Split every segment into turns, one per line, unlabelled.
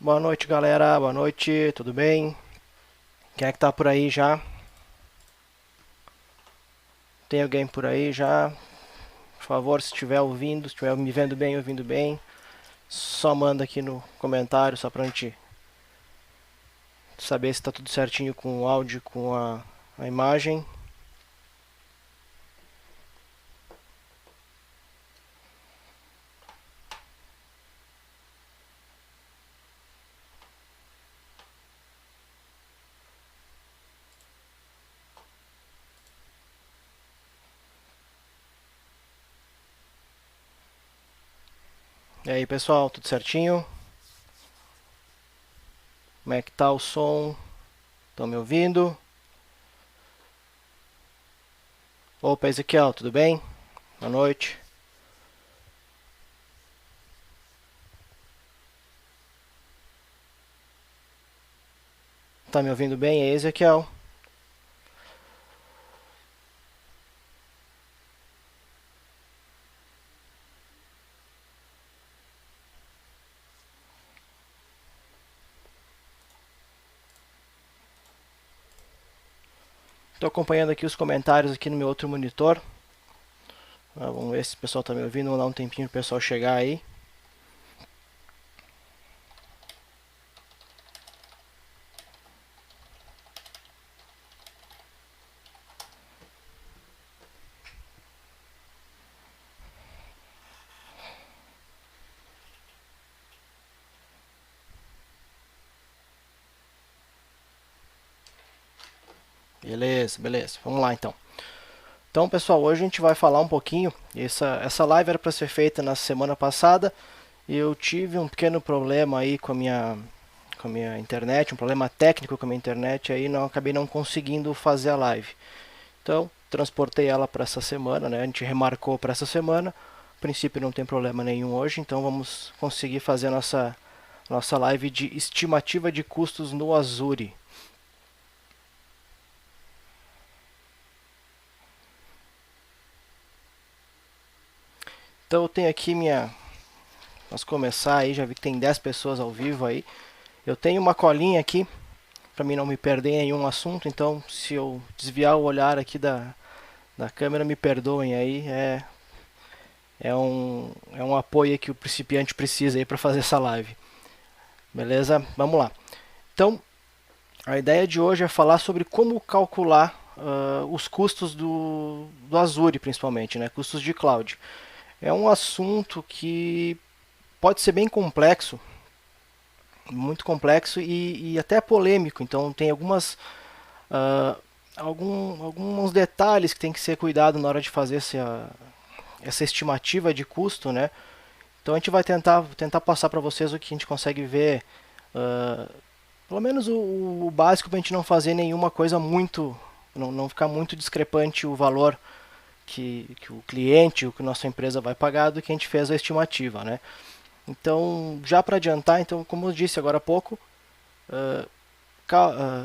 Boa noite, galera. Boa noite, tudo bem? Quem é que tá por aí já? Tem alguém por aí já? Por favor, se estiver ouvindo, se estiver me vendo bem, ouvindo bem, só manda aqui no comentário, só pra gente saber se tá tudo certinho com o áudio, com a imagem. E aí, pessoal, tudo certinho? Como é que tá o som? Estão me ouvindo? Opa, Ezequiel, tudo bem? Boa noite. Tá me ouvindo bem aí, Ezequiel? Estou acompanhando aqui os comentários aqui no meu outro monitor. Vamos ver se o pessoal tá me ouvindo. Vamos dar um tempinho pro pessoal chegar aí. Beleza, beleza. Vamos lá então. Então, pessoal, hoje a gente vai falar um pouquinho. Essa live era para ser feita na semana passada e eu tive um pequeno problema aí com a minha internet, um problema técnico com a minha internet, aí não acabei não conseguindo fazer a live. Então, transportei ela para essa semana, né? A gente remarcou para essa semana. A princípio não tem problema nenhum hoje, então vamos conseguir fazer a nossa live de estimativa de custos no Azure. Então eu tenho aqui minha. Vamos começar aí, já vi que tem 10 pessoas ao vivo aí. Eu tenho uma colinha aqui para mim não me perder em nenhum assunto, então se eu desviar o olhar aqui da câmera, me perdoem aí. É um apoio que o principiante precisa aí para fazer essa live. Beleza? Vamos lá. Então, a ideia de hoje é falar sobre como calcular os custos do Azure, principalmente, né? Custos de cloud. É um assunto que pode ser bem complexo, muito complexo e até polêmico. Então tem uh, alguns detalhes que tem que ser cuidado na hora de fazer essa estimativa de custo, né? Então a gente vai tentar passar para vocês o que a gente consegue ver, uh, pelo menos o básico para a gente não fazer nenhuma coisa muito, não ficar muito discrepante o valor que o cliente, o que a nossa empresa vai pagar do que a gente fez a estimativa, né? Então, já para adiantar, então, como eu disse agora há pouco,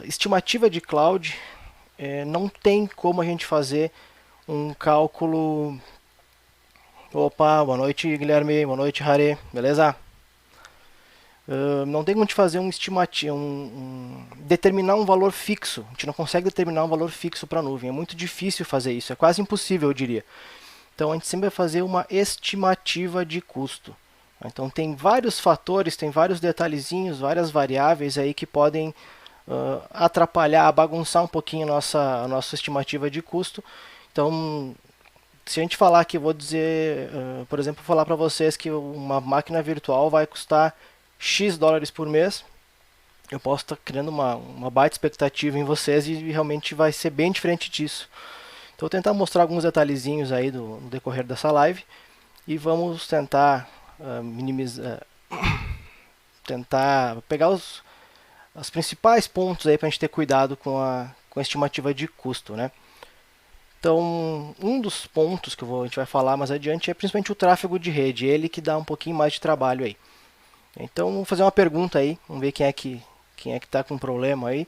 estimativa de cloud não tem como a gente fazer um cálculo. Opa, boa noite Guilherme, boa noite Hare, beleza? Não tem como a gente fazer um estimativa, determinar um valor fixo. A gente não consegue determinar um valor fixo para a nuvem. É muito difícil fazer isso, é quase impossível, eu diria. Então a gente sempre vai fazer uma estimativa de custo. Então tem vários fatores, tem vários detalhezinhos, várias variáveis aí que podem atrapalhar, bagunçar um pouquinho a nossa estimativa de custo. Então, se a gente falar que, vou dizer, por exemplo, falar para vocês que uma máquina virtual vai custar X dólares por mês, eu posso estar criando uma baita expectativa em vocês e realmente vai ser bem diferente disso. Então, vou tentar mostrar alguns detalhezinhos aí no decorrer dessa live e vamos tentar minimizar, tentar pegar os principais pontos aí para a gente ter cuidado com a estimativa de custo, né? Então, um dos pontos que a gente vai falar mais adiante é principalmente o tráfego de rede, ele que dá um pouquinho mais de trabalho aí. Então, vou fazer uma pergunta aí, vamos ver quem é que está com problema aí.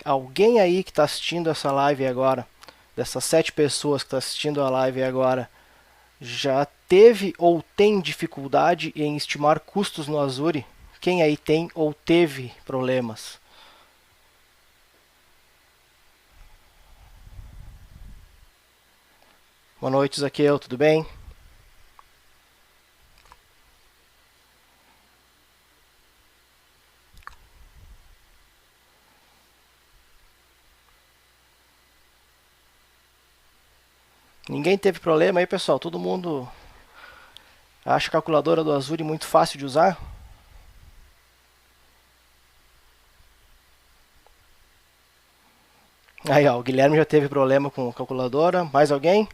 Alguém aí que está assistindo essa live agora, dessas 7 pessoas que estão assistindo a live agora, já teve ou tem dificuldade em estimar custos no Azure? Quem aí tem ou teve problemas? Boa noite, Zaqueu, tudo bem? Ninguém teve problema aí, pessoal? Todo mundo acha a calculadora do Azure muito fácil de usar? Aí, ó, o Guilherme já teve problema com a calculadora. Mais alguém?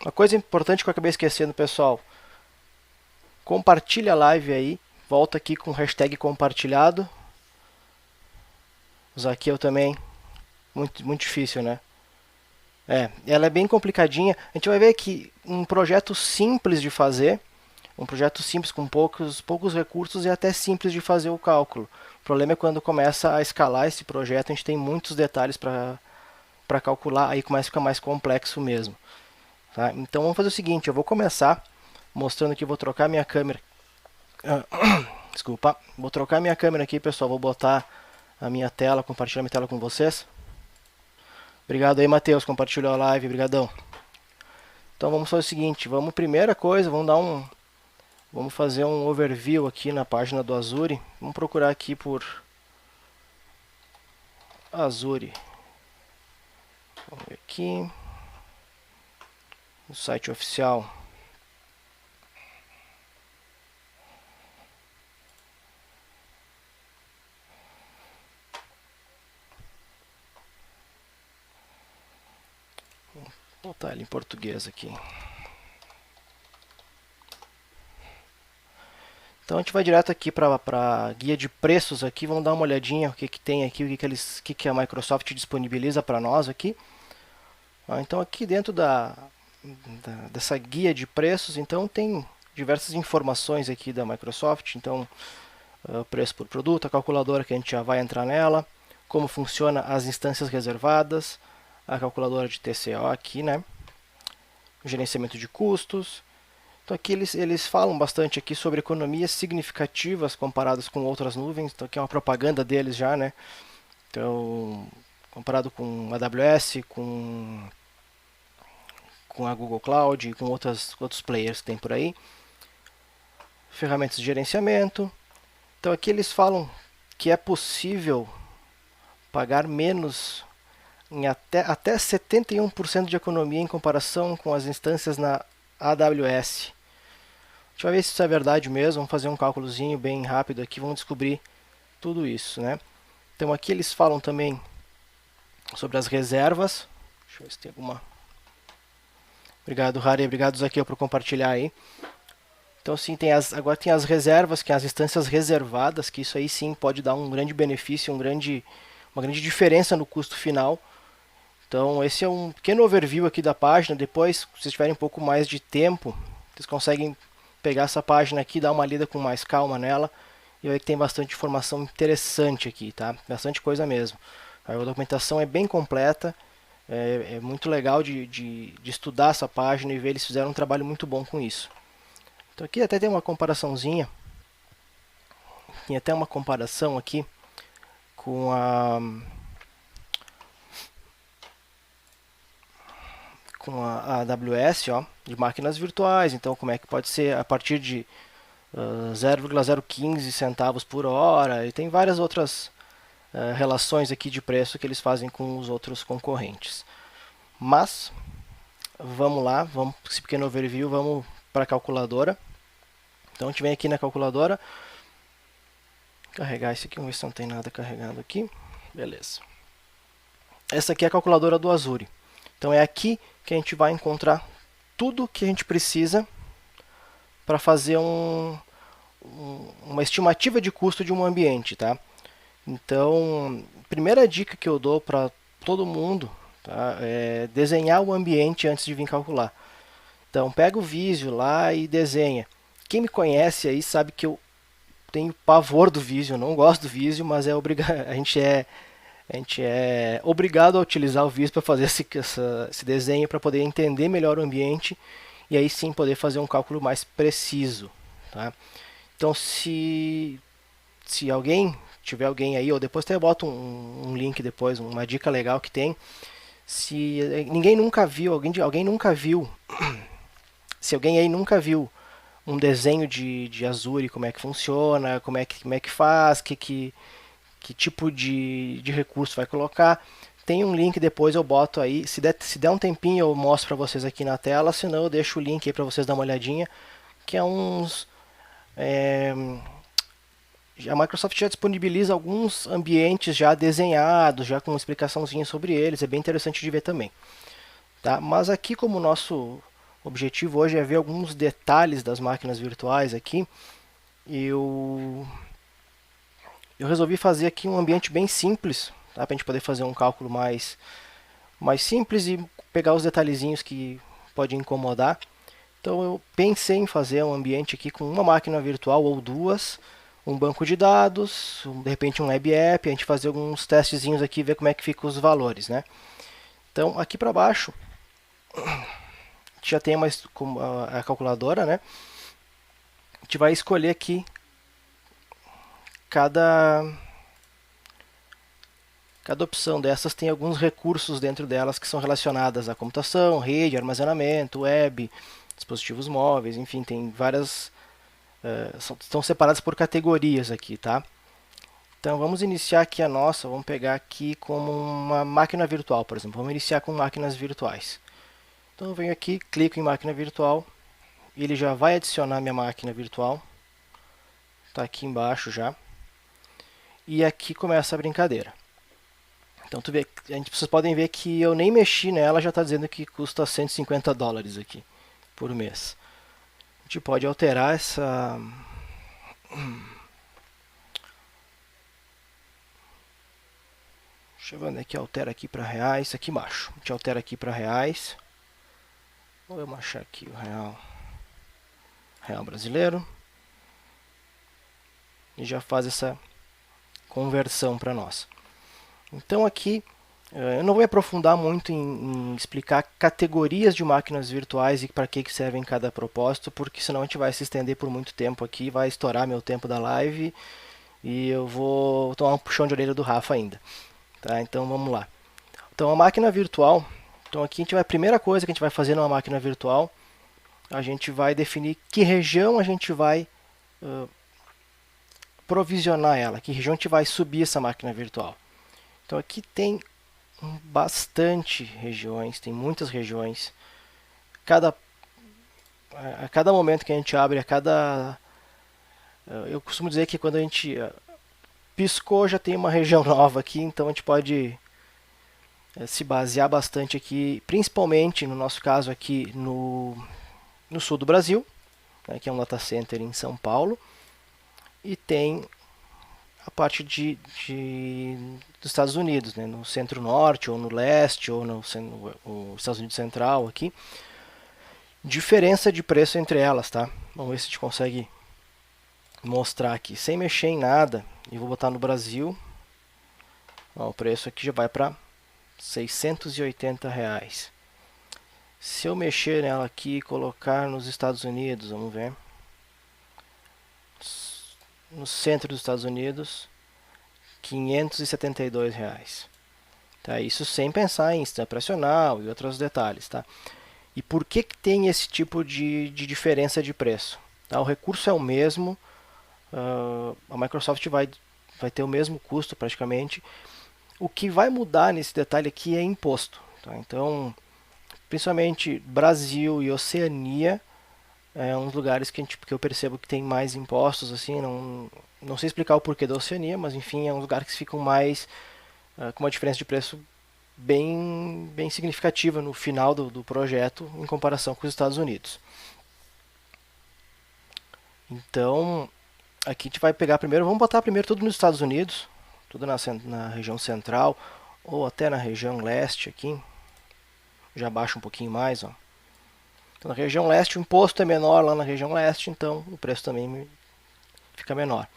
Uma coisa importante que eu acabei esquecendo, pessoal. Compartilha a live aí. Volta aqui com o hashtag compartilhado. O Zaqueu também. Muito difícil, né? Ela é bem complicadinha. A gente vai ver que um projeto simples de fazer, um projeto simples com poucos recursos e até simples de fazer o cálculo. O problema é quando começa a escalar esse projeto, a gente tem muitos detalhes para calcular, aí começa a ficar mais complexo mesmo. Tá? Então vamos fazer o seguinte, eu vou começar mostrando que eu vou trocar minha câmera. Desculpa, vou trocar minha câmera aqui, pessoal. Vou botar a minha tela, compartilhar minha tela com vocês. Obrigado aí, Matheus, compartilhou a live, brigadão. Então vamos fazer o seguinte, primeira coisa, vamos fazer um overview aqui na página do Azure. Vamos procurar aqui por Azure. Vamos ver aqui. No site oficial. Vou botar ele em português aqui. Então a gente vai direto aqui para a guia de preços aqui, vamos dar uma olhadinha o que tem aqui, o que a Microsoft disponibiliza para nós aqui. Então aqui dentro dessa guia de preços, então tem diversas informações aqui da Microsoft, então preço por produto, a calculadora que a gente já vai entrar nela, como funciona as instâncias reservadas, a calculadora de TCO aqui, né? O gerenciamento de custos. Então aqui eles falam bastante aqui sobre economias significativas comparadas com outras nuvens. Então aqui é uma propaganda deles já, né? Então, comparado com a AWS, com a Google Cloud e com outros players que tem por aí. Ferramentas de gerenciamento. Então aqui eles falam que é possível pagar menos em até 71% de economia em comparação com as instâncias na AWS. A gente vai ver se isso é verdade mesmo, vamos fazer um cálculozinho bem rápido aqui, vamos descobrir tudo isso, né? Então aqui eles falam também sobre as reservas. Deixa eu ver se tem alguma... Obrigado, Harry, obrigado, Zaqueu, por compartilhar aí. Então sim, agora tem as reservas, que são as instâncias reservadas, que isso aí sim pode dar um grande benefício, uma grande diferença no custo final. Então esse é um pequeno overview aqui da página. Depois, se vocês tiverem um pouco mais de tempo, vocês conseguem pegar essa página aqui, dar uma lida com mais calma nela, e ver que tem bastante informação interessante aqui, tá? Bastante coisa mesmo. A documentação é bem completa, é muito legal de estudar essa página e ver, eles fizeram um trabalho muito bom com isso. Então aqui até tem uma comparaçãozinha, tem até uma comparação aqui com a AWS, ó, de máquinas virtuais. Então como é que pode ser a partir de 0,015 centavos por hora, e tem várias outras relações aqui de preço que eles fazem com os outros concorrentes. Mas vamos lá, vamos esse pequeno overview, vamos para a calculadora. Então a gente vem aqui na calculadora, carregar esse aqui, vamos ver se não tem nada carregado aqui. Beleza. Essa aqui é a calculadora do Azure. Então é aqui que a gente vai encontrar tudo que a gente precisa para fazer uma estimativa de custo de um ambiente, tá? Então, primeira dica que eu dou para todo mundo, tá, é desenhar o ambiente antes de vir calcular. Então, pega o Visio lá e desenha. Quem me conhece aí sabe que eu tenho pavor do Visio, eu não gosto do Visio, mas a gente A gente é obrigado a utilizar o Visp para fazer esse desenho para poder entender melhor o ambiente e aí sim poder fazer um cálculo mais preciso. Tá? Então, se alguém tiver alguém aí, ou depois até eu boto um link depois, uma dica legal que tem. Se ninguém nunca viu, alguém nunca viu, se alguém aí nunca viu um desenho de Azure, como é que funciona, como é que faz, que tipo de recurso vai colocar. Tem um link depois eu boto aí. Se der um tempinho eu mostro para vocês aqui na tela, senão eu deixo o link aí para vocês dar uma olhadinha, que é uns... É, a Microsoft já disponibiliza alguns ambientes já desenhados, já com uma explicaçãozinha sobre eles, é bem interessante de ver também. Tá? Mas aqui, como o nosso objetivo hoje é ver alguns detalhes das máquinas virtuais aqui, eu, eu resolvi fazer aqui um ambiente bem simples, tá? Para a gente poder fazer um cálculo mais simples e pegar os detalhezinhos que podem incomodar. Então eu pensei em fazer um ambiente aqui com uma máquina virtual ou duas, um banco de dados, de repente um web app, a gente fazer alguns testezinhos aqui e ver como é que ficam os valores, né? Então aqui para baixo já tem a calculadora, né? A gente vai escolher aqui cada opção dessas tem alguns recursos dentro delas que são relacionadas à computação, rede, armazenamento, web, dispositivos móveis, enfim, tem várias, estão separadas por categorias aqui, tá? Então vamos iniciar aqui a nossa, vamos pegar aqui como uma máquina virtual, por exemplo, vamos iniciar com máquinas virtuais. Então eu venho aqui, clico em máquina virtual, e ele já vai adicionar minha máquina virtual, está aqui embaixo já, e aqui começa a brincadeira. Então vocês podem ver que eu nem mexi nela, já está dizendo que custa $150 aqui por mês. A gente pode alterar essa... Deixa eu ver onde é que altera aqui para reais, aqui embaixo. A gente altera aqui para reais. Vamos achar aqui o real brasileiro. E já faz essa conversão para nós. Então aqui eu não vou aprofundar muito em explicar categorias de máquinas virtuais e para que servem cada propósito, porque senão a gente vai se estender por muito tempo aqui, vai estourar meu tempo da live e eu vou tomar um puxão de orelha do Rafa ainda. Tá? Então vamos lá. Então a máquina virtual, então aqui a primeira coisa que a gente vai fazer numa máquina virtual, a gente vai definir que região a gente vai provisionar ela, que região a gente vai subir essa máquina virtual. Então aqui tem bastante regiões, tem muitas regiões. A cada momento que a gente abre, eu costumo dizer que quando a gente piscou já tem uma região nova aqui, então a gente pode se basear bastante aqui, principalmente no nosso caso aqui no sul do Brasil, né, que é um data center em São Paulo, e tem a parte dos Estados Unidos, né, no centro-norte, ou no leste, ou no Estados Unidos central aqui. Diferença de preço entre elas, tá? Vamos ver se a gente consegue mostrar aqui, sem mexer em nada. E vou botar no Brasil. Ó, o preço aqui já vai para R$680. Se eu mexer nela aqui e colocar nos Estados Unidos, vamos ver. No centro dos Estados Unidos, R$572. Tá? Isso sem pensar em sistema operacional e outros detalhes. Tá? E por que tem esse tipo de diferença de preço? Tá? O recurso é o mesmo, a Microsoft vai ter o mesmo custo praticamente. O que vai mudar nesse detalhe aqui é imposto. Tá? Então, principalmente Brasil e Oceania, é um dos lugares que eu percebo que tem mais impostos, assim, não sei explicar o porquê da Oceania, mas enfim, é um lugar que ficam mais com uma diferença de preço bem significativa no final do projeto em comparação com os Estados Unidos. Então, aqui a gente vai pegar primeiro, vamos botar primeiro tudo nos Estados Unidos, tudo na região central, ou até na região leste aqui. Já baixa um pouquinho mais, ó. Então, na região leste o imposto é menor lá na região leste, então o preço também fica menor.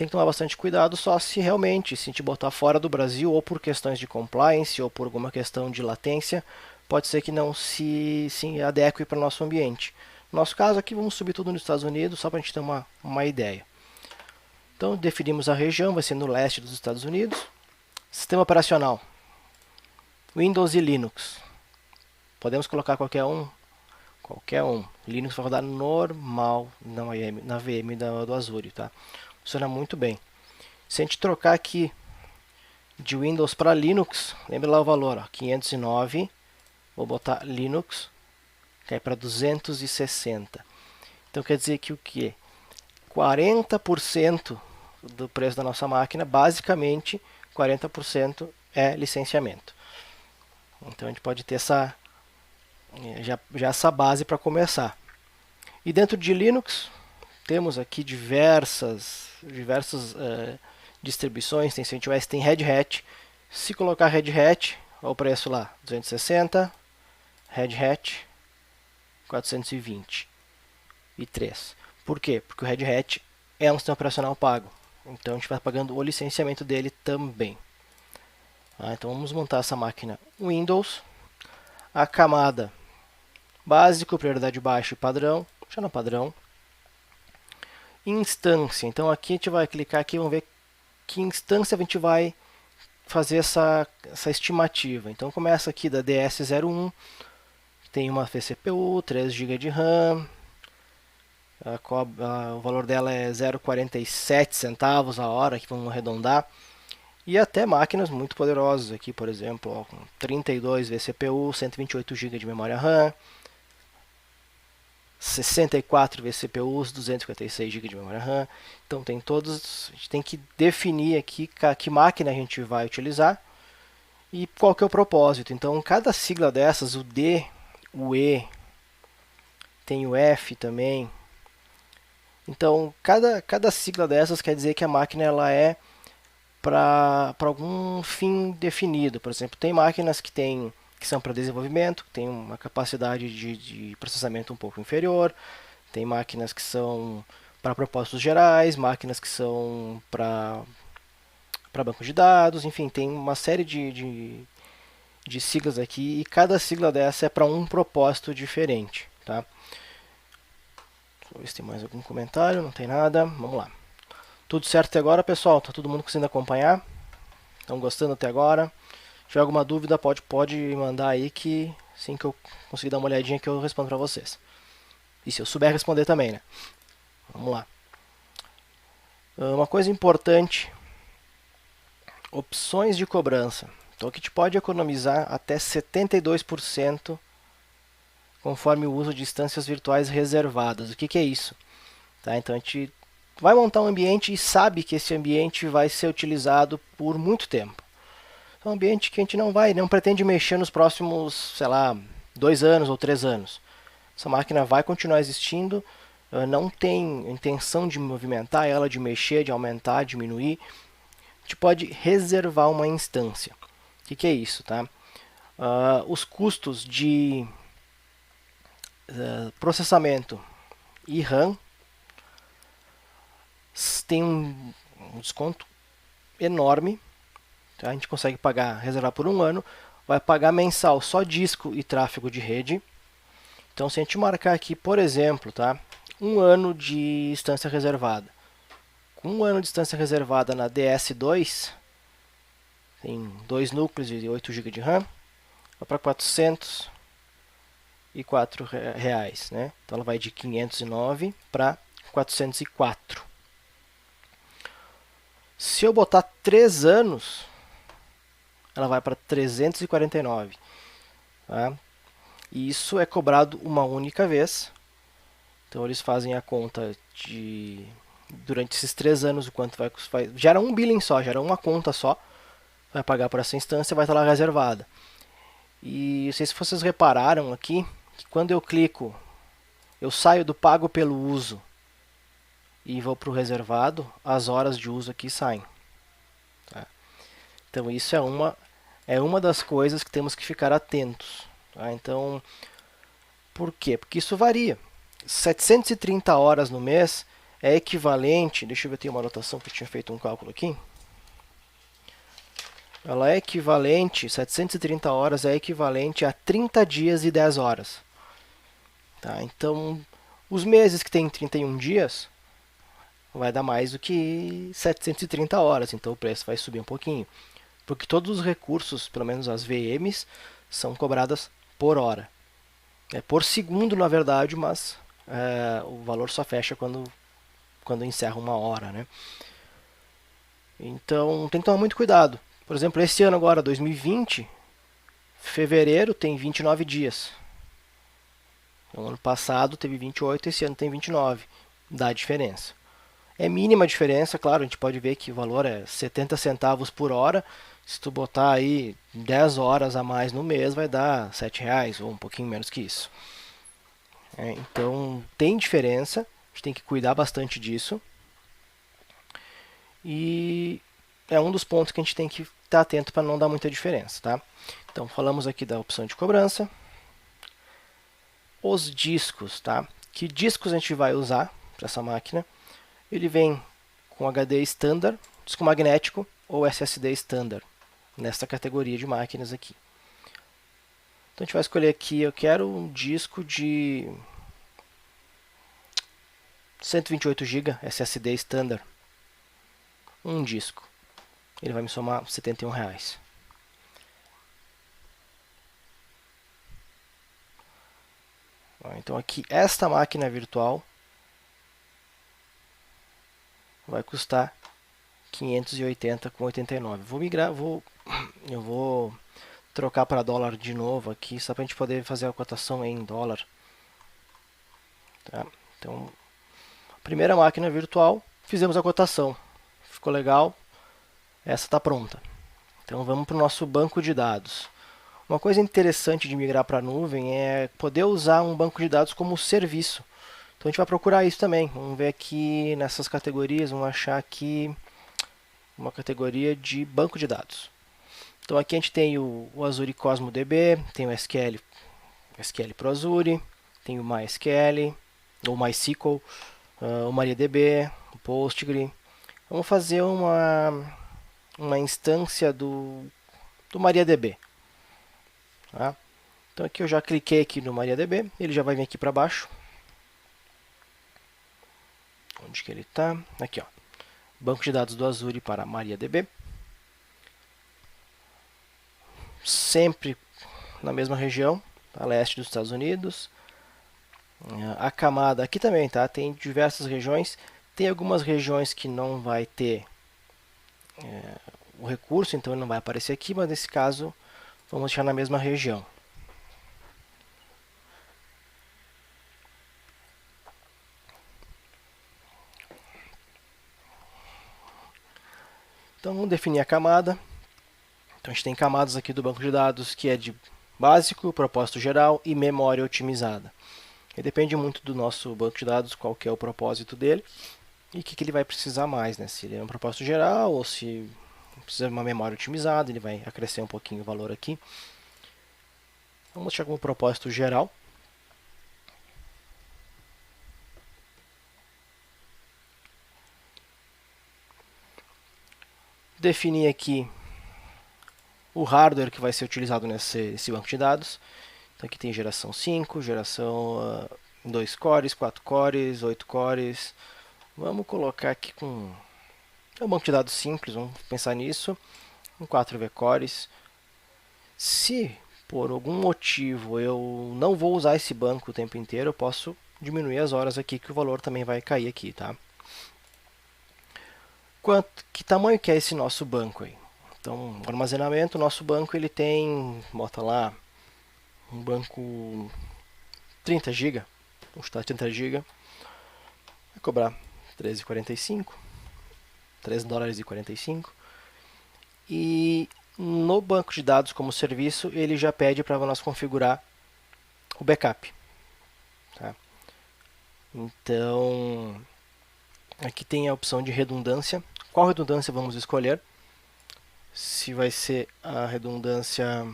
tem que tomar bastante cuidado só se realmente, se a gente botar fora do Brasil, ou por questões de compliance, ou por alguma questão de latência, pode ser que não se adeque para o nosso ambiente. No nosso caso aqui, vamos subir tudo nos Estados Unidos, só para a gente ter uma ideia. Então, definimos a região, vai ser no leste dos Estados Unidos. Sistema operacional, Windows e Linux. Podemos colocar qualquer um. Linux vai rodar normal na VM do Azure, tá? Funciona muito bem. Se a gente trocar aqui de Windows para Linux, lembra lá o valor, ó, 509. Vou botar Linux, cai para 260. Então quer dizer que o que? 40% do preço da nossa máquina, basicamente 40% é licenciamento. Então a gente pode ter já essa base para começar. E dentro de Linux temos aqui diversas distribuições, tem CentOS, tem Red Hat. Se colocar Red Hat, olha o preço lá, 260, Red Hat 423. Por quê? Porque o Red Hat é um sistema operacional pago. Então a gente vai pagando o licenciamento dele também. Então vamos montar essa máquina Windows. A camada básico, prioridade baixa e padrão. Já no padrão. Instância. Então aqui a gente vai clicar aqui e vamos ver que instância a gente vai fazer essa estimativa. Então começa aqui da DS01. Tem uma vCPU, 3 GB de RAM. O valor dela é 0,47 centavos a hora, que vamos arredondar. E até máquinas muito poderosas aqui, por exemplo, ó, com 32 vCPU, 128 GB de memória RAM, 64 vCPUs, 256 GB de memória RAM. Então tem todos, a gente tem que definir aqui que máquina a gente vai utilizar e qual que é o propósito. Então cada sigla dessas, o D, o E, tem o F também. Então cada sigla dessas quer dizer que a máquina ela é para algum fim definido. Por exemplo, tem máquinas que são para desenvolvimento, que tem uma capacidade de processamento um pouco inferior, tem máquinas que são para propósitos gerais, máquinas que são para banco de dados, enfim, tem uma série de siglas aqui e cada sigla dessa é para um propósito diferente. Tá? Deixa eu ver se tem mais algum comentário, não tem nada, vamos lá. Tudo certo até agora, pessoal? Tá todo mundo conseguindo acompanhar? Estão gostando até agora? Se tiver alguma dúvida, pode mandar aí que assim que eu conseguir dar uma olhadinha que eu respondo para vocês. E se eu souber responder também, né? Vamos lá. Uma coisa importante, opções de cobrança. Então aqui a gente pode economizar até 72% conforme o uso de instâncias virtuais reservadas. O que é isso? Tá? Então a gente vai montar um ambiente e sabe que esse ambiente vai ser utilizado por muito tempo. É um ambiente que a gente não pretende mexer nos próximos, sei lá, 2 anos ou 3 anos. Essa máquina vai continuar existindo, não tem intenção de movimentar ela, de mexer, de aumentar, diminuir. A gente pode reservar uma instância. O que é isso? Tá? Os custos de processamento e RAM tem um desconto enorme. Tá? A gente consegue reservar por 1 ano, vai pagar mensal só disco e tráfego de rede. Então se a gente marcar aqui, por exemplo, tá? 1 ano de instância reservada. Com 1 ano de instância reservada na DS2, tem 2 núcleos e 8 GB de RAM, vai para R$404. Né? Então ela vai de 509 para 404. Se eu botar 3 anos, ela vai para 349. Tá? E isso é cobrado uma única vez. Então eles fazem a conta durante esses 3 anos, o quanto vai gera um billing só, gera uma conta só. Vai pagar por essa instância, vai estar lá reservada. E não sei se vocês repararam aqui, que quando eu clico, eu saio do pago pelo uso e vou para o reservado, as horas de uso aqui saem. Tá? Então isso é uma das coisas que temos que ficar atentos. Tá? Então, por quê? Porque isso varia. 730 horas no mês é equivalente, deixa eu ver, tem uma anotação que eu tinha feito um cálculo aqui. Ela é equivalente, 730 horas é equivalente a 30 dias e 10 horas. Tá? Então, os meses que tem 31 dias, vai dar mais do que 730 horas, então o preço vai subir um pouquinho. Porque todos os recursos, pelo menos as VMs, são cobradas por hora. É por segundo, na verdade, mas o valor só fecha quando encerra uma hora, né? Então tem que tomar muito cuidado. Por exemplo, esse ano agora, 2020, fevereiro tem 29 dias. No ano passado teve 28, esse ano tem 29. Dá diferença. É mínima a diferença, claro, a gente pode ver que o valor é 70 centavos por hora. Se tu botar aí 10 horas a mais no mês, vai dar R$ 7 ou um pouquinho menos que isso. Então tem diferença, a gente tem que cuidar bastante disso. E é um dos pontos que a gente tem que estar atento para não dar muita diferença, tá? Então falamos aqui da opção de cobrança. Os discos, tá? Que discos a gente vai usar para essa máquina? Ele vem com HD standard, disco magnético ou SSD standard, nessa categoria de máquinas aqui. Então a gente vai escolher aqui, eu quero um disco de 128 GB SSD standard. Um disco. Ele vai me somar R$ 71. Então aqui, esta máquina virtual vai custar 580,89. Eu vou trocar para dólar de novo aqui, só para a gente poder fazer a cotação em dólar. Tá? Então, primeira máquina virtual, fizemos a cotação. Ficou legal, essa está pronta. Então vamos para o nosso banco de dados. Uma coisa interessante de migrar para a nuvem é poder usar um banco de dados como serviço. Então a gente vai procurar isso também. Vamos ver aqui nessas categorias, vamos achar aqui uma categoria de banco de dados. Então aqui a gente tem o Azure Cosmo DB, tem o SQL Pro Azure, tem o MySQL, ou MySQL, o MariaDB, o Postgre. Vamos fazer uma instância do MariaDB. Tá? Então aqui eu já cliquei aqui no MariaDB, ele já vai vir aqui para baixo. Onde que ele está? Aqui, ó. Banco de dados do Azure para MariaDB. Sempre na mesma região, a leste dos Estados Unidos. A camada aqui também, tá? Tem diversas regiões. Tem algumas regiões que não vai ter o recurso, então ele não vai aparecer aqui, mas nesse caso vamos deixar na mesma região. Então vamos definir a camada. Então a gente tem camadas aqui do banco de dados que é de básico, propósito geral e memória otimizada. E depende muito do nosso banco de dados, qual que é o propósito dele e o que ele vai precisar mais, né? Se ele é um propósito geral ou se precisa de uma memória otimizada, ele vai acrescer um pouquinho o valor aqui. Vamos deixar como propósito geral. Definir aqui o hardware que vai ser utilizado nesse banco de dados. Então aqui tem geração 5, geração 2 cores, 4 cores, 8 cores. Vamos colocar aqui com um banco de dados simples, vamos pensar nisso, com 4V cores. Se por algum motivo eu não vou usar esse banco o tempo inteiro, eu posso diminuir as horas aqui que o valor também vai cair aqui, tá? Que tamanho que é esse nosso banco aí? Então, o armazenamento, o nosso banco ele tem, bota lá, um banco 30 GB, vamos chutar 30 GB, vai cobrar 13,45, 13 dólares e 45. E no banco de dados como serviço, ele já pede para nós configurar o backup. Tá? Então, aqui tem a opção de redundância. Qual redundância vamos escolher? Se vai ser a redundância...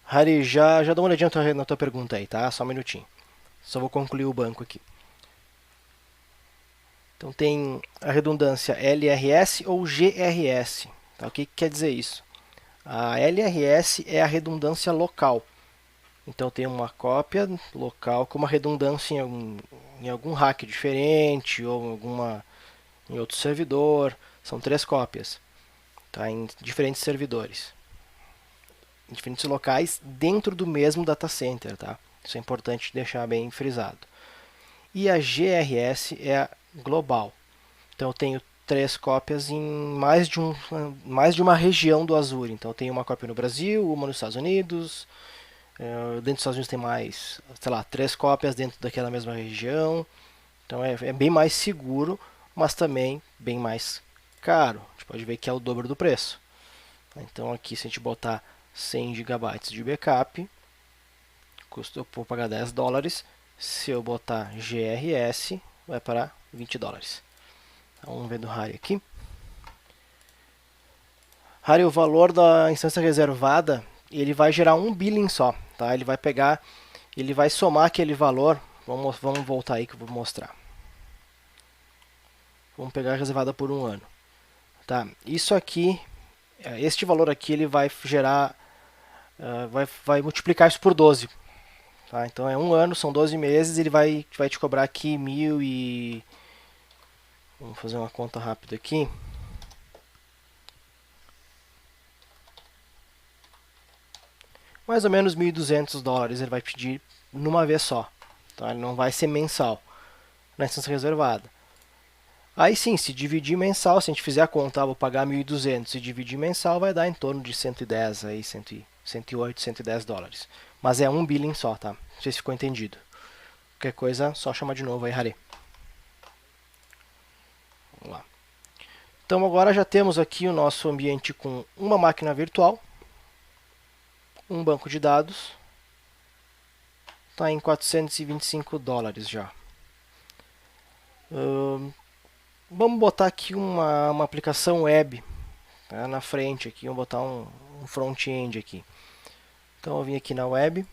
Harry, já dá uma olhadinha na tua pergunta aí, tá? Só um minutinho. Só vou concluir o banco aqui. Então tem a redundância LRS ou GRS. Tá? O que quer dizer isso? A LRS é a redundância local. Então tem uma cópia local com uma redundância em algum rack diferente ou em outro servidor. São 3 cópias, tá? Em diferentes servidores, em diferentes locais dentro do mesmo data center. Tá? Isso é importante deixar bem frisado. E a GRS é a global. Então eu tenho 3 cópias em mais de uma região do Azure. Então eu tenho uma cópia no Brasil, uma nos Estados Unidos. Dentro dos Estados Unidos tem mais, sei lá, 3 cópias dentro daquela mesma região. Então é bem mais seguro, mas também bem mais caro. A gente pode ver que é o dobro do preço. Então aqui se a gente botar 100 GB de backup, eu vou pagar $10. Se eu botar GRS, vai para $20. Então, vamos ver do RAR aqui. RAR, o valor da instância reservada, ele vai gerar um billing só. Tá? Ele vai pegar, ele vai somar aquele valor. Vamos voltar aí que eu vou mostrar. Vamos pegar a reservada por um ano. Tá? Isso aqui, este valor aqui, ele vai gerar, vai multiplicar isso por 12. Tá? Então é um ano, são 12 meses, ele vai te cobrar aqui 1.000 e... Vamos fazer uma conta rápida aqui. Mais ou menos $1.200 ele vai pedir numa vez só. Tá? Ele não vai ser mensal na instância reservada. Aí sim, se dividir mensal, se a gente fizer a conta, vou pagar 1.200 e dividir mensal, vai dar em torno de 110, aí, 108, $110. Mas é um billing só, tá? Não sei se ficou entendido. Qualquer coisa, só chamar de novo aí, Harry. Vamos lá. Então agora já temos aqui o nosso ambiente com uma máquina virtual, um banco de dados, está em $425 já. Vamos botar aqui uma aplicação web, tá, na frente aqui, vamos botar um front-end aqui. Então eu vim aqui na web,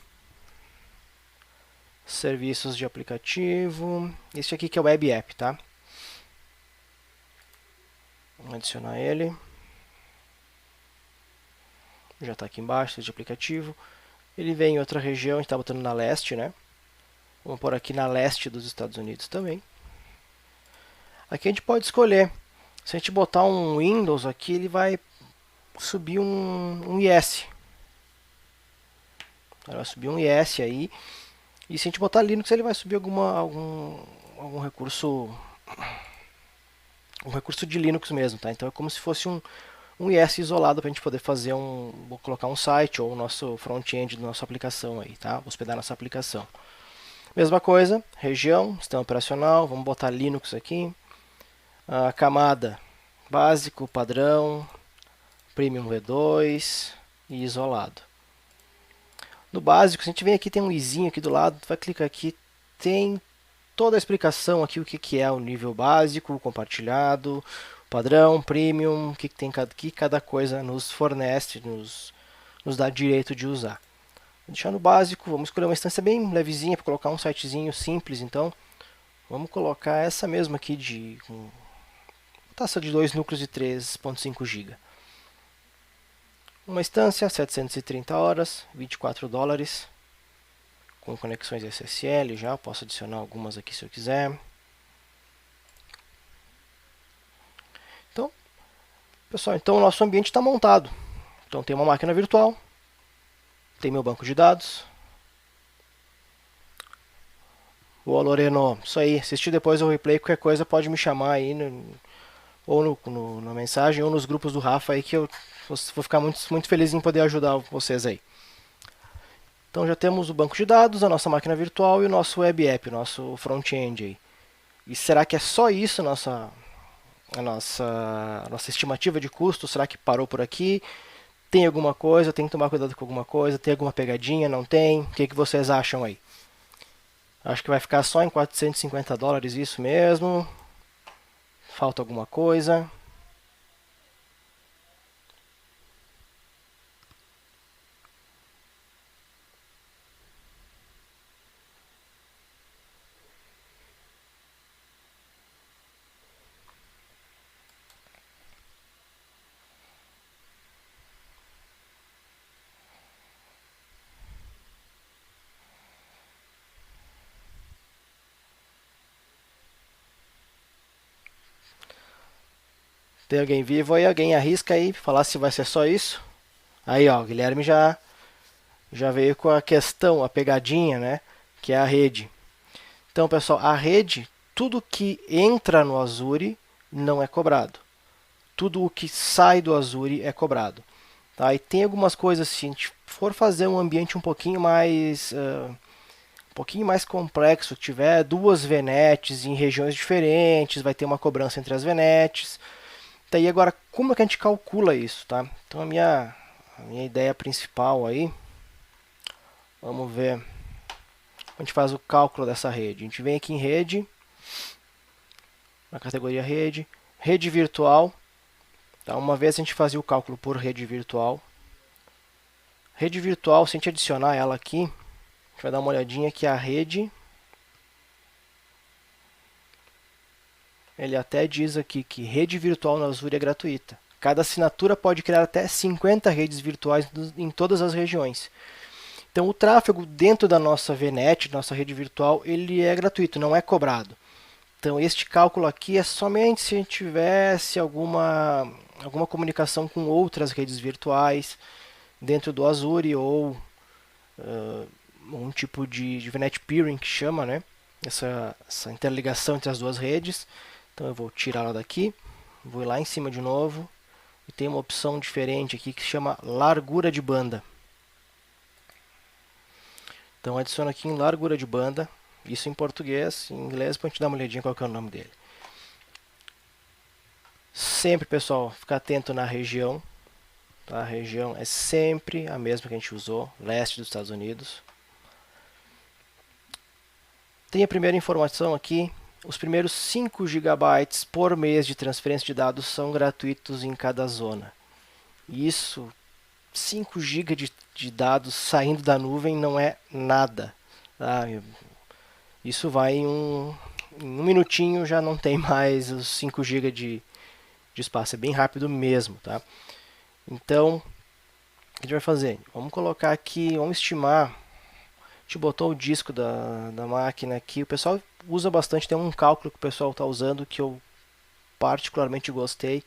serviços de aplicativo, esse aqui que é o web app, tá? Vamos adicionar ele. Já está aqui embaixo, de aplicativo. Ele vem em outra região, a gente está botando na leste, né? Vamos pôr aqui na leste dos Estados Unidos também. Aqui a gente pode escolher. Se a gente botar um Windows aqui, ele vai subir um IS. Ele vai subir um IS aí. E se a gente botar Linux, ele vai subir algum recurso de Linux mesmo, tá? Então é como se fosse um IS isolado para a gente poder fazer vou colocar um site ou o nosso front-end da nossa aplicação aí, tá? Hospedar nossa aplicação. Mesma coisa, região, sistema operacional, vamos botar Linux aqui. A camada básico, padrão, Premium V2 e isolado. No básico, se a gente vem aqui, tem um izinho aqui do lado, vai clicar aqui, tem toda a explicação aqui, o que é o nível básico, compartilhado, padrão, premium, o que tem que cada coisa nos fornece, nos dá direito de usar. Vou deixar no básico, vamos escolher uma instância bem levezinha para colocar um sitezinho simples, então vamos colocar essa mesma aqui com taxa de 2 núcleos e 3.5 GB. Uma instância, 730 horas, $24, com conexões SSL já, posso adicionar algumas aqui se eu quiser. Então, pessoal, então o nosso ambiente está montado. Então tem uma máquina virtual, tem meu banco de dados. Boa, Loreno, isso aí, assistir depois o replay, qualquer coisa pode me chamar aí, ou na mensagem, ou nos grupos do Rafa aí, que eu vou ficar muito feliz em poder ajudar vocês aí. Então já temos o banco de dados, a nossa máquina virtual e o nosso web app, o nosso front-end aí. E será que é só isso a nossa estimativa de custo? Será que parou por aqui? Tem alguma coisa? Tem que tomar cuidado com alguma coisa? Tem alguma pegadinha? Não tem? O que vocês acham aí? Acho que vai ficar só em $450 isso mesmo. Falta alguma coisa? Tem alguém vivo aí? Alguém arrisca aí falar se vai ser só isso? Aí, ó, o Guilherme já veio com a questão, a pegadinha, né? Que é a rede. Então, pessoal, a rede, tudo que entra no Azure não é cobrado. Tudo o que sai do Azure é cobrado. Tá? E tem algumas coisas, se a gente for fazer um ambiente um pouquinho mais complexo, tiver duas VNets em regiões diferentes, vai ter uma cobrança entre as VNets. Daí agora, como é que a gente calcula isso? Tá? Então a minha ideia principal aí, vamos ver, a gente faz o cálculo dessa rede. A gente vem aqui em rede, na categoria rede, rede virtual. Tá? Uma vez a gente fazia o cálculo por rede virtual. Rede virtual, se a gente adicionar ela aqui, a gente vai dar uma olhadinha que a rede, ele até diz aqui que rede virtual no Azure é gratuita. Cada assinatura pode criar até 50 redes virtuais em todas as regiões. Então o tráfego dentro da nossa VNet, nossa rede virtual, ele é gratuito, não é cobrado. Então este cálculo aqui é somente se a gente tivesse alguma comunicação com outras redes virtuais dentro do Azure ou um tipo de VNet Peering que chama, né? Essa interligação entre as duas redes. Então eu vou tirar ela daqui, vou lá em cima de novo e tem uma opção diferente aqui que se chama largura de banda. Então adiciono aqui em largura de banda, isso em português, em inglês, para a gente dar uma olhadinha qual que é o nome dele. Sempre, pessoal, ficar atento na região. Tá? A região é sempre a mesma que a gente usou, leste dos Estados Unidos. Tem a primeira informação aqui. Os primeiros 5 GB por mês de transferência de dados são gratuitos em cada zona. Isso, 5 GB de dados saindo da nuvem não é nada. Tá? Isso vai em um minutinho, já não tem mais os 5 GB de espaço. É bem rápido mesmo. Tá? Então, o que a gente vai fazer? Vamos colocar aqui, vamos estimar. A gente botou o disco da máquina aqui. O pessoal usa bastante, tem um cálculo que o pessoal está usando que eu particularmente gostei.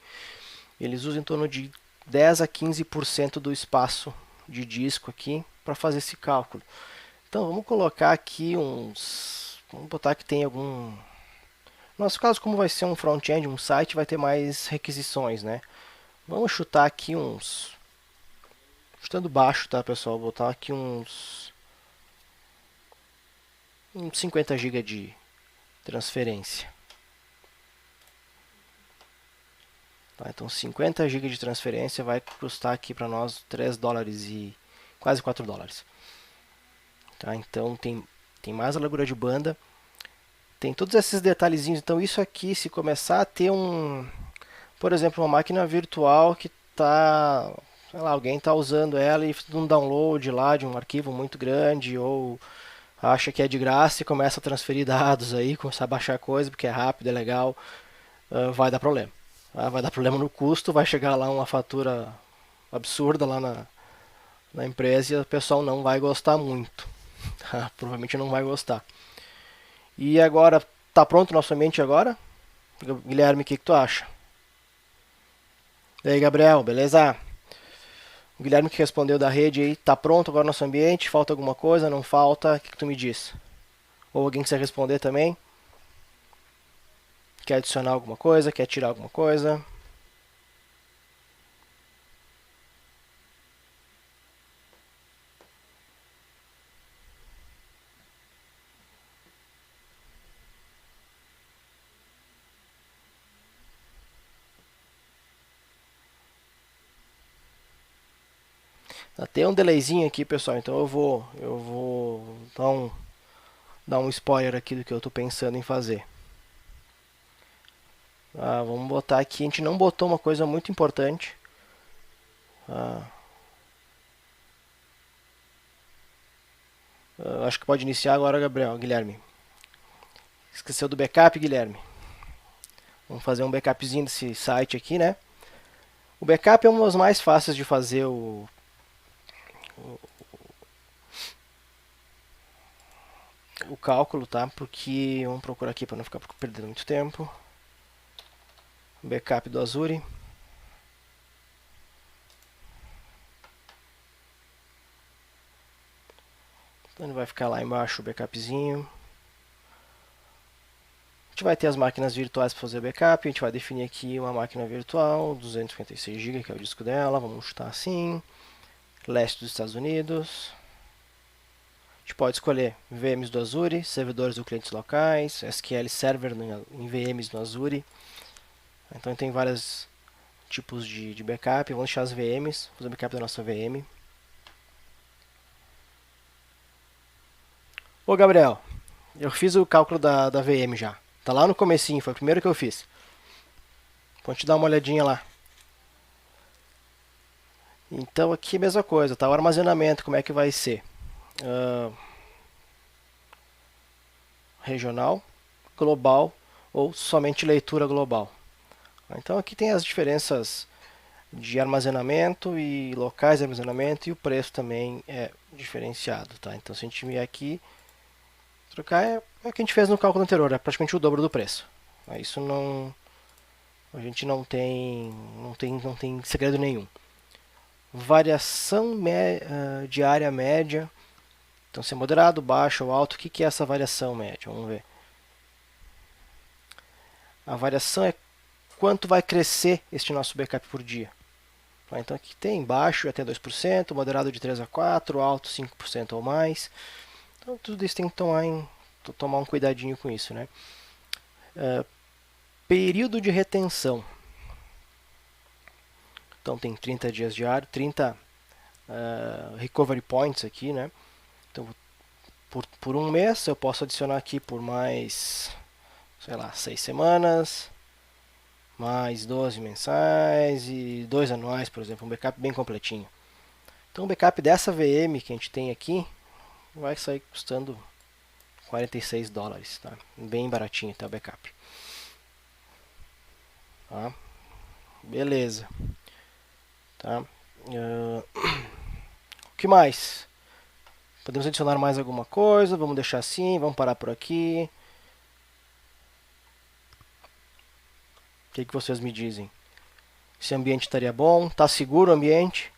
Eles usam em torno de 10 a 15% do espaço de disco aqui para fazer esse cálculo. Então vamos colocar aqui uns. Vamos botar que tem algum. No nosso caso, como vai ser um front-end, um site, vai ter mais requisições, né? Vamos chutar aqui uns. Chutando baixo, tá, pessoal? Vou botar aqui uns 50 GB de transferência. Tá, então 50 GB de transferência vai custar aqui para nós 3 dólares e quase 4 dólares. Tá, então tem mais a largura de banda. Tem todos esses detalhezinhos. Então isso aqui, se começar a ter por exemplo, uma máquina virtual que está, sei lá, alguém está usando ela e faz um download lá de um arquivo muito grande ou acha que é de graça e começa a transferir dados aí, começar a baixar coisa porque é rápido, é legal, vai dar problema. Vai dar problema no custo, vai chegar lá uma fatura absurda lá na empresa e o pessoal não vai gostar muito. Provavelmente não vai gostar. E agora, tá pronto o nosso ambiente agora? Guilherme, o que tu acha? E aí, Gabriel, beleza? O Guilherme que respondeu da rede aí, tá pronto agora o nosso ambiente? Falta alguma coisa? Não falta? O que tu me diz? Ou alguém quiser responder também? Quer adicionar alguma coisa? Quer tirar alguma coisa? Tem um delayzinho aqui, pessoal, então eu vou dar um spoiler aqui do que eu estou pensando em fazer. Vamos botar aqui, a gente não botou uma coisa muito importante. Acho que pode iniciar agora, Guilherme. Esqueceu do backup, Guilherme? Vamos fazer um backupzinho desse site aqui, né? O backup é um dos mais fáceis de fazer o cálculo, tá? Porque vamos procurar aqui para não ficar perdendo muito tempo. Backup do Azure. Ele vai ficar lá embaixo o backupzinho. A gente vai ter as máquinas virtuais para fazer backup. A gente vai definir aqui uma máquina virtual, 256 GB, que é o disco dela. Vamos chutar assim. Leste dos Estados Unidos. A gente pode escolher VMs do Azure, servidores ou clientes locais, SQL Server em VMs no Azure. Então tem vários tipos de backup. Vamos deixar as VMs, fazer backup da nossa VM. Ô Gabriel, eu fiz o cálculo da VM já. Tá lá no comecinho, foi o primeiro que eu fiz. Vou te dar uma olhadinha lá. Então aqui a mesma coisa, tá? O armazenamento, como é que vai ser? Regional, global ou somente leitura global. Então aqui tem as diferenças de armazenamento e locais de armazenamento, e o preço também é diferenciado, tá? Então se a gente vier aqui, trocar é o que a gente fez no cálculo anterior, é praticamente o dobro do preço. Isso não, a gente não tem segredo nenhum. Variação diária média. Então se é moderado, baixo ou alto, o que é essa variação média? Vamos ver. A variação é quanto vai crescer este nosso backup por dia. Então aqui tem baixo até 2%, moderado de 3 a 4%, alto 5% ou mais. Então tudo isso tem que tomar um cuidadinho com isso, né? Período de retenção. Então tem 30 dias diário, 30 recovery points aqui, né? Então por um mês eu posso adicionar aqui por mais, sei lá, 6 semanas, mais 12 mensais e 2 anuais, por exemplo, um backup bem completinho. Então o backup dessa VM que a gente tem aqui vai sair custando $46, tá? Bem baratinho, tá, o backup. Tá? Beleza. Tá? O que mais? Podemos adicionar mais alguma coisa? Vamos deixar assim, vamos parar por aqui. O que vocês me dizem? Esse ambiente estaria bom? Está seguro o ambiente?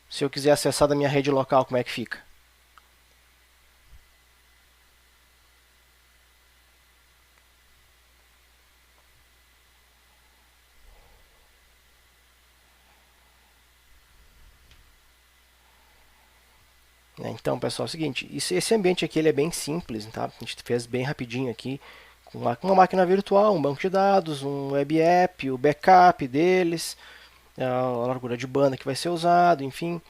Se eu quiser acessar da minha rede local, como é que fica? Então, pessoal, é o seguinte, esse ambiente aqui ele é bem simples, tá? A gente fez bem rapidinho aqui, com uma máquina virtual, um banco de dados, um web app, o backup deles, a largura de banda que vai ser usado, enfim.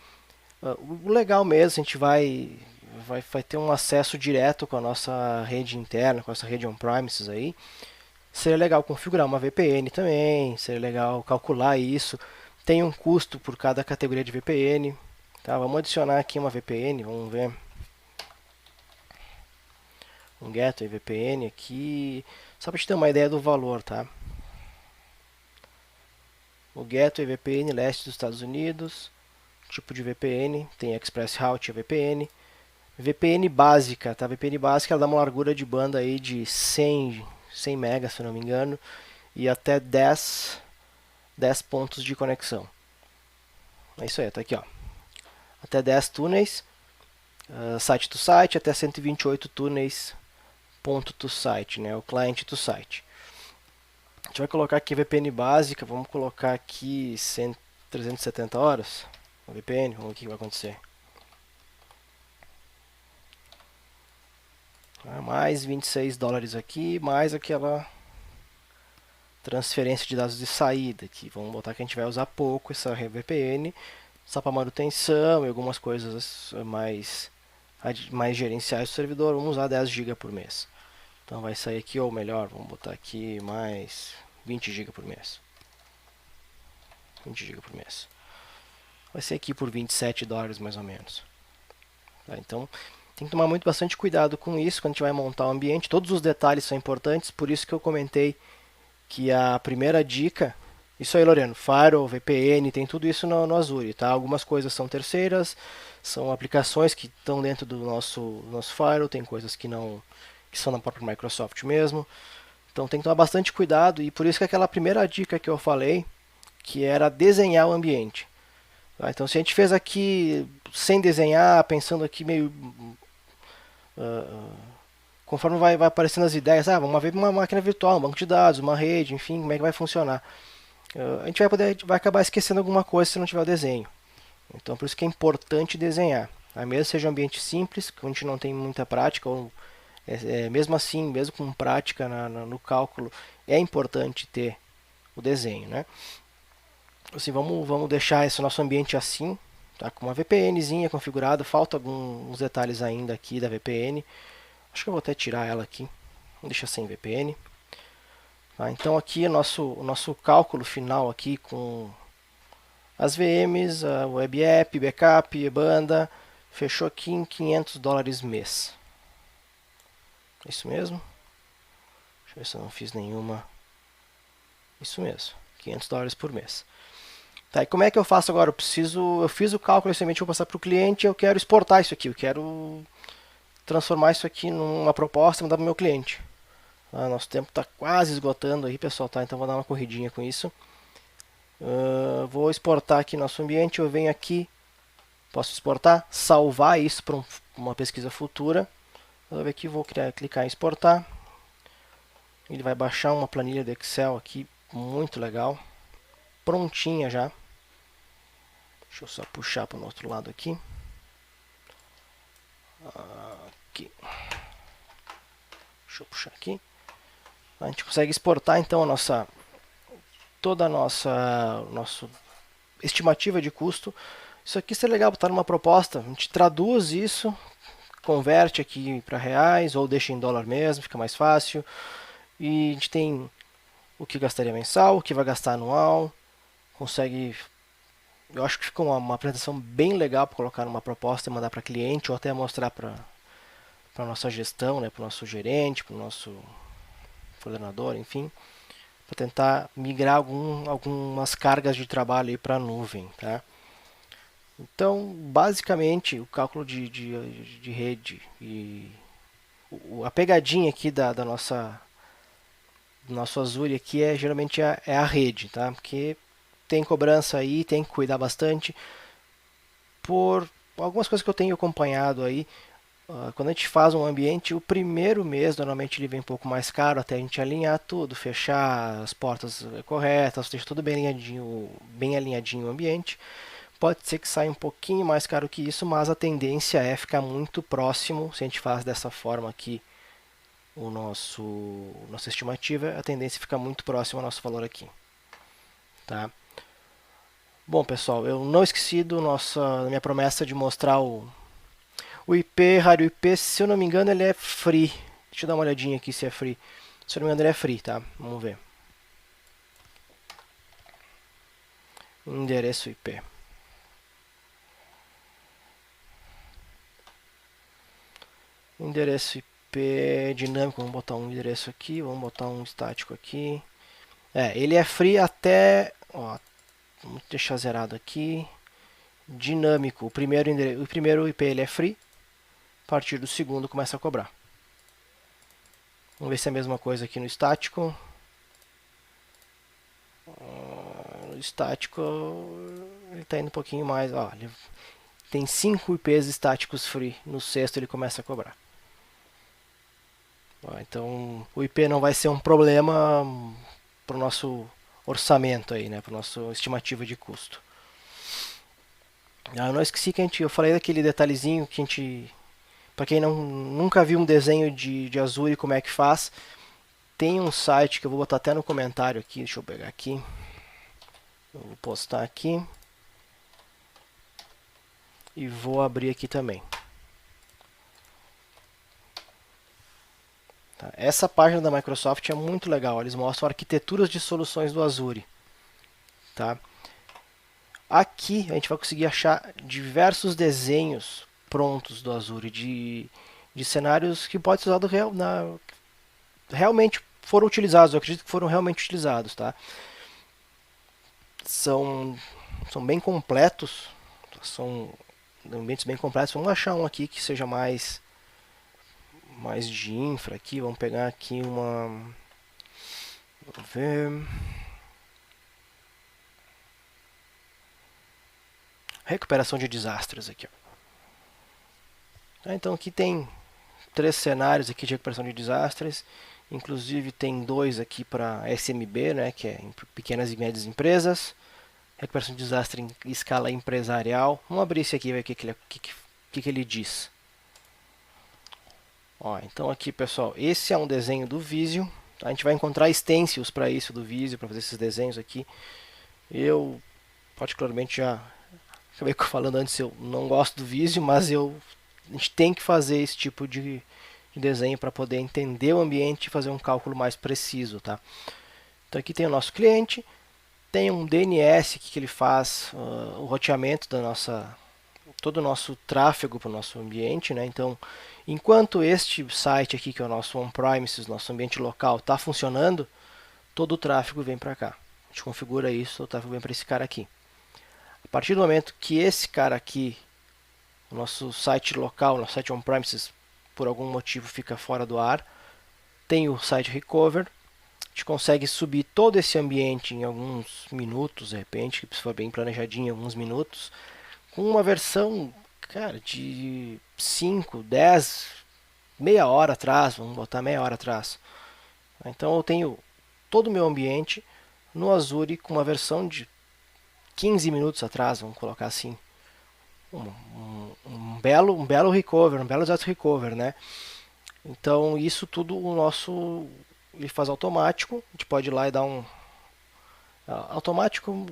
O legal mesmo, a gente vai ter um acesso direto com a nossa rede interna, com essa rede on-premises aí. Seria legal configurar uma VPN também, seria legal calcular isso. Tem um custo por cada categoria de VPN. Tá, vamos adicionar aqui uma VPN, vamos ver. Um gateway VPN aqui, só para te ter uma ideia do valor, tá? O gateway VPN leste dos Estados Unidos, tipo de VPN, tem Express Route VPN. VPN básica, tá? VPN básica ela dá uma largura de banda aí de 100 megas, se eu não me engano, e até 10 pontos de conexão. É isso aí, tá aqui, ó. Até 10 túneis, site to site, até 128 túneis, ponto to site, né? O client to site. A gente vai colocar aqui VPN básica, vamos colocar aqui 370 horas. A VPN, vamos ver o que vai acontecer. Mais $26 aqui, mais aquela transferência de dados de saída aqui. Vamos botar que a gente vai usar pouco essa VPN, só para manutenção e algumas coisas mais gerenciais do servidor. Vamos usar 10 GB por mês. Então vai sair aqui, ou melhor, vamos botar aqui mais 20 GB por mês. 20 GB por mês. Vai ser aqui por $27 mais ou menos. Tá, então tem que tomar bastante cuidado com isso quando a gente vai montar o ambiente. Todos os detalhes são importantes, por isso que eu comentei que a primeira dica, isso aí, Loreno, Firewall, VPN, tem tudo isso no Azure, tá? Algumas coisas são terceiras, são aplicações que estão dentro do nosso Firewall, tem coisas que não, que são na própria Microsoft mesmo. Então tem que tomar bastante cuidado, e por isso que aquela primeira dica que eu falei, que era desenhar o ambiente. Tá? Então se a gente fez aqui sem desenhar, pensando aqui meio Conforme vai aparecendo as ideias, vamos ver uma máquina virtual, um banco de dados, uma rede, enfim, como é que vai funcionar. A gente vai acabar esquecendo alguma coisa se não tiver o desenho. Então, por isso que é importante desenhar. Mesmo seja um ambiente simples, que a gente não tem muita prática, ou mesmo assim, mesmo com prática no cálculo, é importante ter o desenho, né? Assim, vamos deixar esse nosso ambiente assim, tá? Com uma VPNzinha configurada. Falta alguns detalhes ainda aqui da VPN. Acho que eu vou até tirar ela aqui. Vamos deixar sem VPN. Tá? Então aqui é o nosso cálculo final aqui com as VMs, a Web App, Backup, banda, fechou aqui em $500 mês. É isso mesmo? Deixa eu ver se eu não fiz nenhuma. Isso mesmo, $500 por mês. Tá, e como é que eu faço agora? Eu fiz o cálculo, inicialmente vou passar para o cliente, eu quero exportar isso aqui, eu quero transformar isso aqui numa proposta e mandar para o meu cliente. Nosso tempo está quase esgotando aí, pessoal, tá? Então vou dar uma corridinha com isso. Vou exportar aqui nosso ambiente, eu venho aqui, posso exportar, salvar isso para uma pesquisa futura. Vou ver aqui, vou clicar em exportar. Ele vai baixar uma planilha de Excel aqui, muito legal, prontinha já. Deixa eu só puxar para o outro lado aqui. Aqui. Deixa eu puxar aqui. A gente consegue exportar então toda a nossa estimativa de custo. Isso aqui seria legal botar numa proposta. A gente traduz isso, converte aqui para reais ou deixa em dólar mesmo, fica mais fácil. E a gente tem o que gastaria mensal, o que vai gastar anual. Consegue. Eu acho que fica uma apresentação bem legal para colocar numa proposta e mandar para cliente ou até mostrar para a nossa gestão, né, para o nosso gerente, para o nosso coordenador, enfim, para tentar migrar algumas cargas de trabalho para a nuvem. Tá? Então, basicamente, o cálculo de rede e a pegadinha aqui do nosso Azure aqui geralmente é a rede, tá? Porque tem cobrança aí, tem que cuidar bastante. Por algumas coisas que eu tenho acompanhado aí, quando a gente faz um ambiente, o primeiro mês normalmente ele vem um pouco mais caro até a gente alinhar tudo, fechar as portas corretas, deixar tudo bem alinhadinho o ambiente. Pode ser que saia um pouquinho mais caro que isso, mas a tendência é ficar muito próximo. Se a gente faz dessa forma aqui, nossa estimativa, a tendência é ficar muito próximo ao nosso valor aqui. Tá? Bom, pessoal, eu não esqueci da minha promessa de mostrar o IP, rádio IP, se eu não me engano, ele é free. Deixa eu dar uma olhadinha aqui se é free. Se eu não me engano, ele é free, tá? Vamos ver. Endereço IP. Endereço IP dinâmico, vamos botar um endereço aqui, vamos botar um estático aqui. Ele é free até, vamos deixar zerado aqui. Dinâmico, o primeiro IP ele é free. A partir do segundo começa a cobrar. Vamos ver se é a mesma coisa aqui no estático. No estático ele está indo um pouquinho mais. Ele tem 5 IPs estáticos free. No sexto ele começa a cobrar. Então o IP não vai ser um problema para o nosso orçamento aí, né? Para a nossa estimativa de custo. Eu não esqueci que eu falei daquele detalhezinho que a gente, para quem nunca viu um desenho de Azure como é que faz, tem um site que eu vou botar até no comentário aqui, deixa eu pegar aqui, eu vou postar aqui e vou abrir aqui também. Tá? Essa página da Microsoft é muito legal, eles mostram arquiteturas de soluções do Azure. Tá? Aqui a gente vai conseguir achar diversos desenhos prontos do Azure de cenários que podem ser usados realmente foram utilizados. Eu acredito que foram realmente utilizados, tá? São bem completos, são ambientes bem completos. Vamos achar um aqui que seja mais de infra aqui. Vamos pegar aqui vamos ver. Recuperação de desastres aqui. Então aqui tem 3 cenários aqui de recuperação de desastres. Inclusive tem 2 aqui para SMB, né, que é pequenas e médias empresas. Recuperação de desastre em escala empresarial. Vamos abrir esse aqui e ver o que ele diz. Ó, então aqui, pessoal, esse é um desenho do Visio. A gente vai encontrar stencils para isso do Visio, para fazer esses desenhos aqui. Eu, particularmente, já acabei falando antes, eu não gosto do Visio, mas a gente tem que fazer esse tipo de desenho para poder entender o ambiente e fazer um cálculo mais preciso, tá? Então aqui tem o nosso cliente, tem um DNS que ele faz o roteamento da todo o nosso tráfego para o nosso ambiente, né? Então, enquanto este site aqui, que é o nosso on-premises, nosso ambiente local, está funcionando, todo o tráfego vem para cá. A gente configura isso, o tráfego vem para esse cara aqui. A partir do momento que esse cara aqui, o nosso site local, nosso site on-premises, por algum motivo fica fora do ar, tem o site recover, a gente consegue subir todo esse ambiente em alguns minutos, de repente, se for bem planejadinho, em alguns minutos, com uma versão, cara, de 5, 10, meia hora atrás, vamos botar meia hora atrás. Então eu tenho todo o meu ambiente no Azure com uma versão de 15 minutos atrás, vamos colocar assim. Um belo recover, um belo disaster recover, né? Então isso tudo o nosso ele faz automático, a gente pode ir lá e dar um automático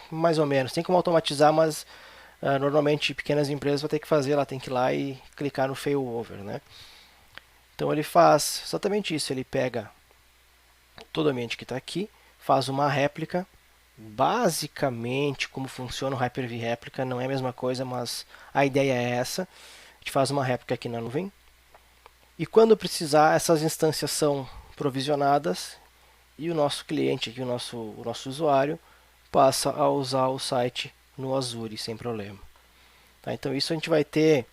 mais ou menos, tem como automatizar, mas normalmente pequenas empresas vão ter que fazer, ela tem que ir lá e clicar no failover, né? Então ele faz exatamente isso, ele pega todo o ambiente que está aqui, faz uma réplica. Basicamente, como funciona o Hyper-V réplica, não é a mesma coisa, mas a ideia é essa. A gente faz uma réplica aqui na nuvem. E quando precisar, essas instâncias são provisionadas e o nosso cliente, aqui, o nosso usuário, passa a usar o site no Azure sem problema. Tá? Então isso a gente vai ter,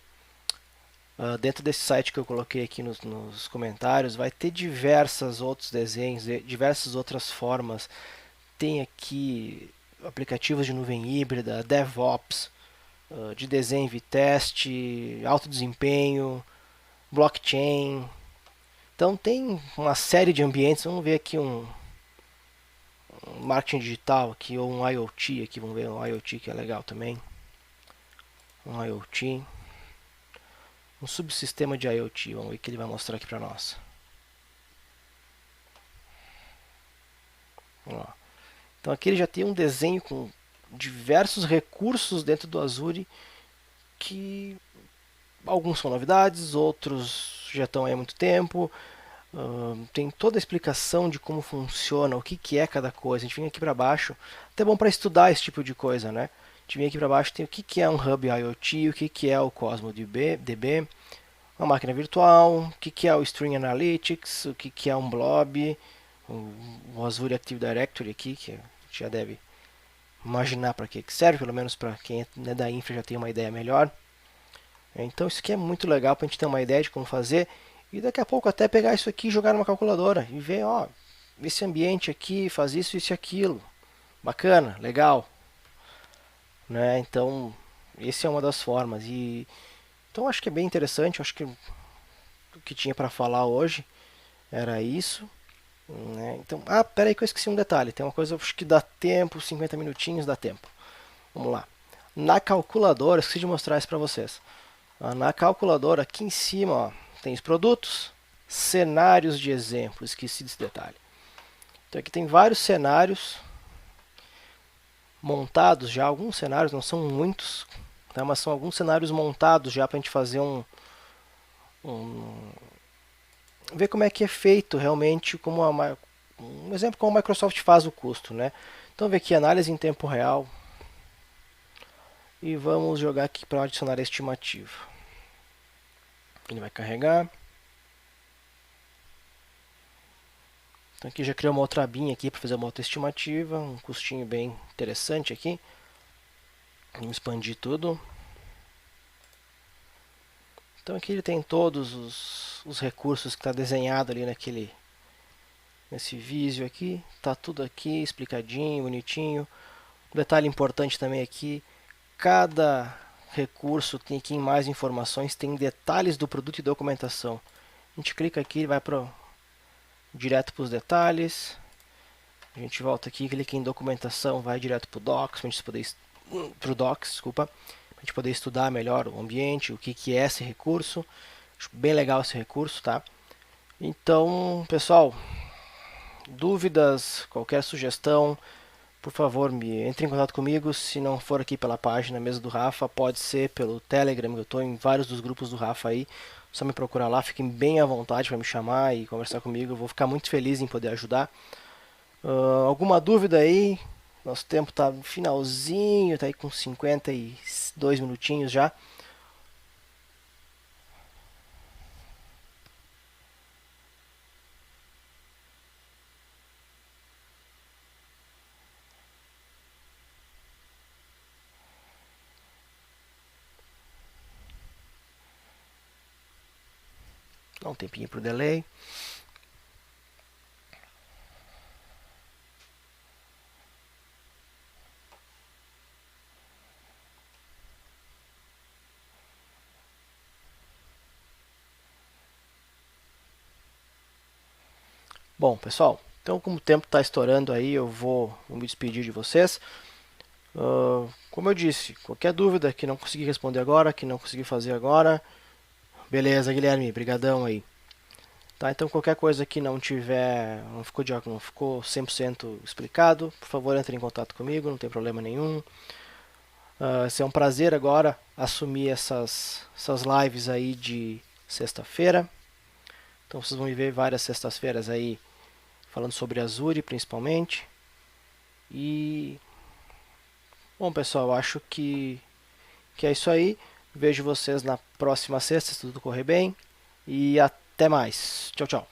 dentro desse site que eu coloquei aqui nos comentários, vai ter diversos outros desenhos, diversas outras formas. Tem aqui aplicativos de nuvem híbrida, DevOps, de desenho e teste, alto desempenho, blockchain. Então tem uma série de ambientes. Vamos ver aqui um marketing digital aqui, ou um IoT aqui. Vamos ver um IoT que é legal também. Um IoT. Um subsistema de IoT. Vamos ver o que ele vai mostrar aqui para nós. Ó. Então aqui ele já tem um desenho com diversos recursos dentro do Azure que alguns são novidades, outros já estão aí há muito tempo. Tem toda a explicação de como funciona, o que é cada coisa. A gente vem aqui para baixo, até bom para estudar esse tipo de coisa, né? A gente vem aqui para baixo, tem o que é um Hub IoT, o que é o Cosmos DB, uma máquina virtual, o que é o String Analytics, o que é um blob, o Azure Active Directory aqui, que já deve imaginar para que serve, pelo menos para quem é da infra já tem uma ideia melhor. Então isso aqui é muito legal para a gente ter uma ideia de como fazer e daqui a pouco até pegar isso aqui e jogar numa calculadora e ver, ó, esse ambiente aqui faz isso, isso e aquilo. Bacana, legal. Né? Então, essa é uma das formas. Então acho que é bem interessante, acho que o que tinha para falar hoje era isso. Né? Então, peraí que eu esqueci um detalhe. Tem uma coisa, acho que dá tempo, 50 minutinhos dá tempo. Vamos lá. Na calculadora, esqueci de mostrar isso para vocês. Na calculadora, aqui em cima, ó, tem os produtos, cenários de exemplo. Esqueci desse detalhe. Então aqui tem vários cenários montados já. Alguns cenários, não são muitos, tá? Mas são alguns cenários montados já para a gente fazer ver como é que é feito realmente, como um exemplo como a Microsoft faz o custo, né? Então ver aqui análise em tempo real e vamos jogar aqui para adicionar a estimativa. Ele vai carregar. Então aqui já criou uma outra abinha aqui para fazer uma outra estimativa, um custinho bem interessante aqui. Vamos expandir tudo. Então aqui ele tem todos os recursos que está desenhado ali nesse Visio aqui. Está tudo aqui explicadinho, bonitinho. Um detalhe importante também aqui, cada recurso, tem aqui em mais informações, tem detalhes do produto e documentação. A gente clica aqui e vai direto para os detalhes. A gente volta aqui, clica em documentação, vai direto para o Docs, desculpa, para a gente poder estudar melhor o ambiente, o que é esse recurso. Acho bem legal esse recurso, tá? Então, pessoal, dúvidas, qualquer sugestão, por favor, entre em contato comigo. Se não for aqui pela página mesmo do Rafa, pode ser pelo Telegram. Eu estou em vários dos grupos do Rafa aí. Só me procurar lá, fiquem bem à vontade para me chamar e conversar comigo. Eu vou ficar muito feliz em poder ajudar. Alguma dúvida aí? Nosso tempo está no finalzinho, está aí com 52 minutinhos já. Dá um tempinho para o delay. Bom, pessoal, então como o tempo está estourando aí, eu vou me despedir de vocês. Como eu disse, qualquer dúvida que não consegui responder agora, que não consegui fazer agora, beleza, Guilherme, brigadão aí. Tá, então qualquer coisa que não tiver, não ficou 100% explicado, por favor entre em contato comigo, não tem problema nenhum. Vai um prazer agora assumir essas lives aí de sexta-feira. Então vocês vão ver várias sextas-feiras aí falando sobre Azure principalmente. E bom, pessoal, acho que é isso aí. Vejo vocês na próxima sexta, se tudo correr bem. E até mais. Tchau, tchau.